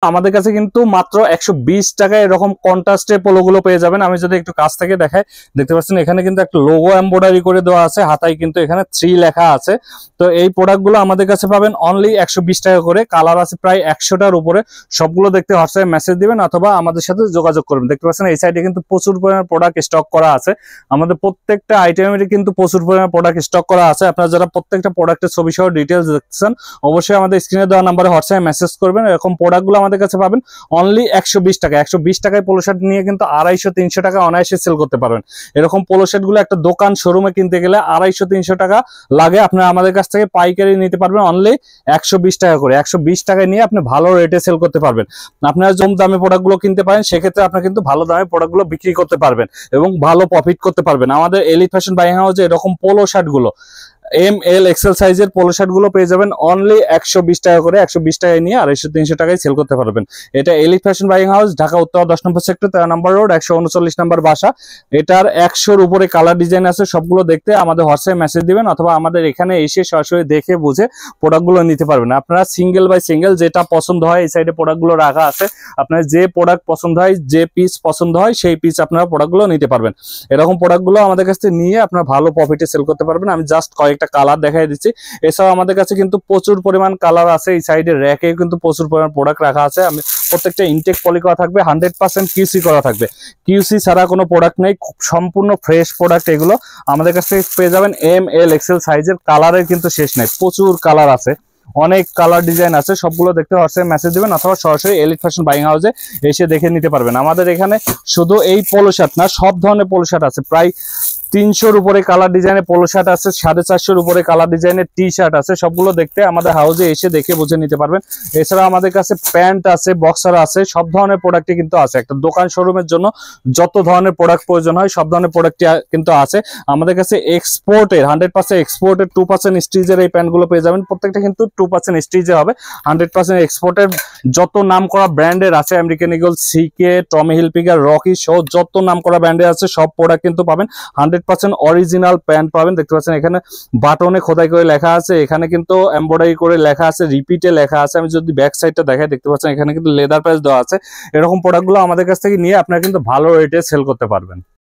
আমাদের কাছে কিন্তু মাত্র 120 টাকায় এরকম কন্ট্রাস্টের পোলোগুলো পেয়ে যাবেন। আমি যদি একটু কাছ থেকে দেখাই, দেখতে পাচ্ছেন এখানে কিন্তু একটা লোগো এমব্রয়ডারি করে দেওয়া আছে, হাতায় কিন্তু এখানে 3 লেখা আছে। তো এই প্রোডাক্টগুলো আমাদের কাছে পাবেন অনলি 120 টাকা করে। কালার আছে প্রায় 100টার উপরে। সবগুলো দেখতে হোয়াটসঅ্যাপে মেসেজ দিবেন অথবা আমাদের সাথে যোগাযোগ করবেন। দেখতে পাচ্ছেন এই সাইডে কিন্তু প্রচুর পরিমাণে প্রোডাক্ট স্টক করা আছে। আমাদের প্রত্যেকটা আইটেমেরই কিন্তু প্রচুর পরিমাণে প্রোডাক্ট স্টক করা আছে। আপনারা যারা প্রত্যেকটা প্রোডাক্টের ছবি সহ ডিটেলস দেখতেছেন, অবশ্যই আমাদের স্ক্রিনে দেওয়া নাম্বারে হোয়াটসঅ্যাপে মেসেজ করবেন। এরকম প্রোডাক্টগুলো আমাদের কাছে পাবেন অনলি 120 টাকা। 120 টাকায় পোলো শার্ট নিয়ে কিন্তু 250-300 টাকা অনায়াসে সেল করতে পারবেন। এরকম পোলো শার্ট গুলো একটা দোকান শোরুমে কিনতে গেলে 250-300 টাকা লাগে। আপনারা আমাদের কাছ থেকে পাইকারি নিতে পারবেন অনলি 120 টাকা করে। 120 টাকায় নিয়ে আপনি ভালো রেটে সেল করতে পারবেন। আপনারা কম দামে প্রোডাক্টগুলো কিনতে পারেন, সেক্ষেত্রে আপনি কিন্তু ভালো দামে প্রোডাক্টগুলো বিক্রি করতে পারবেন এবং ভালো প্রফিট করতে পারবেন। আমাদের এলিট ফ্যাশন বাইং হাউসে এরকম পোলো শার্ট গুলো ML XL সাইজের পোলো শার্ট গুলো পেয়ে যাবেন অনলি 120 টাকা করে। 120 টাকায় নিয়ে 250-300 টাকায় সেল করতে পারবেন। এটা elite fashion buying house, Dhaka উত্তর 10 নম্বর সেক্টর, 13 নম্বর রোড, 139 নম্বর বাসা। এটার 100-র উপরে কালার ডিজাইন আছে। সবগুলো দেখতে আমাদের হোয়াটসঅ্যাপে মেসেজ দিবেন অথবা আমাদের এখানে এসে সরাসরি দেখে বুঝে প্রোডাক্টগুলো নিতে পারবেন। আপনারা সিঙ্গেল বাই সিঙ্গেল যেটা পছন্দ হয়, এই সাইডে প্রোডাক্টগুলো রাখা আছে। আপনার যে প্রোডাক্ট পছন্দ হয়, যে পিস পছন্দ হয়, সেই পিস আপনারা প্রোডাক্টগুলো নিতে পারবেন। এরকম প্রোডাক্টগুলো আমাদের কাছ থেকে নিয়ে আপনারা ভালো প্রফিটে সেল করতে পারবেন। আমি জাস্ট একটা কালার দেখাই দিচ্ছি। এছাড়াও আমাদের কাছে কিন্তু প্রচুর পরিমাণ কালার আছে। এই সাইডে র্যাকে কিন্তু প্রচুর পরিমাণ প্রোডাক্ট রাখা আছে। আমি প্রত্যেকটা ইনটেক পলি করা থাকবে, 100% কিউসি করা থাকবে। কিউসি ছাড়া কোনো প্রোডাক্ট নেই, খুব সম্পূর্ণ ফ্রেশ প্রোডাক্ট এগুলো। আমাদের কাছে পেয়ে যাবেন ML XL সাইজের। কালারের কিন্তু শেষ নাই, প্রচুর কালার আছে, অনেক কালার ডিজাইন আছে। সবগুলো দেখতে হোয়াটসঅ্যাপে মেসেজ দিবেন অথবা সরাসরি এলিট ফ্যাশন বাইং হাউসে এসে দেখে নিতে পারবেন। আমাদের এখানে শুধু এই পোলো শার্ট না, সব ধরনের পোলো শার্ট আছে। প্রায় 300-র উপরে কালার ডিজাইনের পোলো শার্ট আছে, 450-র উপরে কালার ডিজাইনের টি শার্ট আছে। সবগুলো দেখতে আমাদের হাউসে এসে দেখে বুঝে নিতে পারবেন। এছাড়া আমাদের কাছে প্যান্ট আছে, বক্সার আছে, সব ধরনের প্রোডাক্টই কিন্তু আছে। একটা দোকান শোরুমের জন্য যত ধরনের প্রোডাক্ট প্রয়োজন হয় সব ধরনের প্রোডাক্টই কিন্তু আছে। আমাদের কাছে এক্সপোর্টের 100% এক্সপোর্টের 2% স্টিচের এই প্যান্টগুলো পেয়ে যাবেন। প্রত্যেকটা কিন্তু 2% স্টিচে হবে। 100% এক্সপোর্টের যত নাম করা ব্র্যান্ডের আছে, American Eagle, CK, Tommy Hilfiger, Rocky সহ যত নাম করা ব্র্যান্ডের আছে সব প্রোডাক্ট কিন্তু পাবেন। 100% অরিজিনাল প্যান্ট পাবেন। দেখতে পাচ্ছেন এখানে বাটনে খোদাই করে লেখা আছে, এখানে কিন্তু এমব্রয়ডারি করে লেখা আছে, রিপিটে লেখা আছে। আমি যদি ব্যাক সাইডটা দেখাই, দেখতে পাচ্ছেন এখানে কিন্তু লেদার প্যাচ দেওয়া আছে। এরকম প্রোডাক্টগুলো আমাদের কাছ থেকে নিয়ে আপনারা কিন্তু ভালো রেটে সেল করতে পারবেন।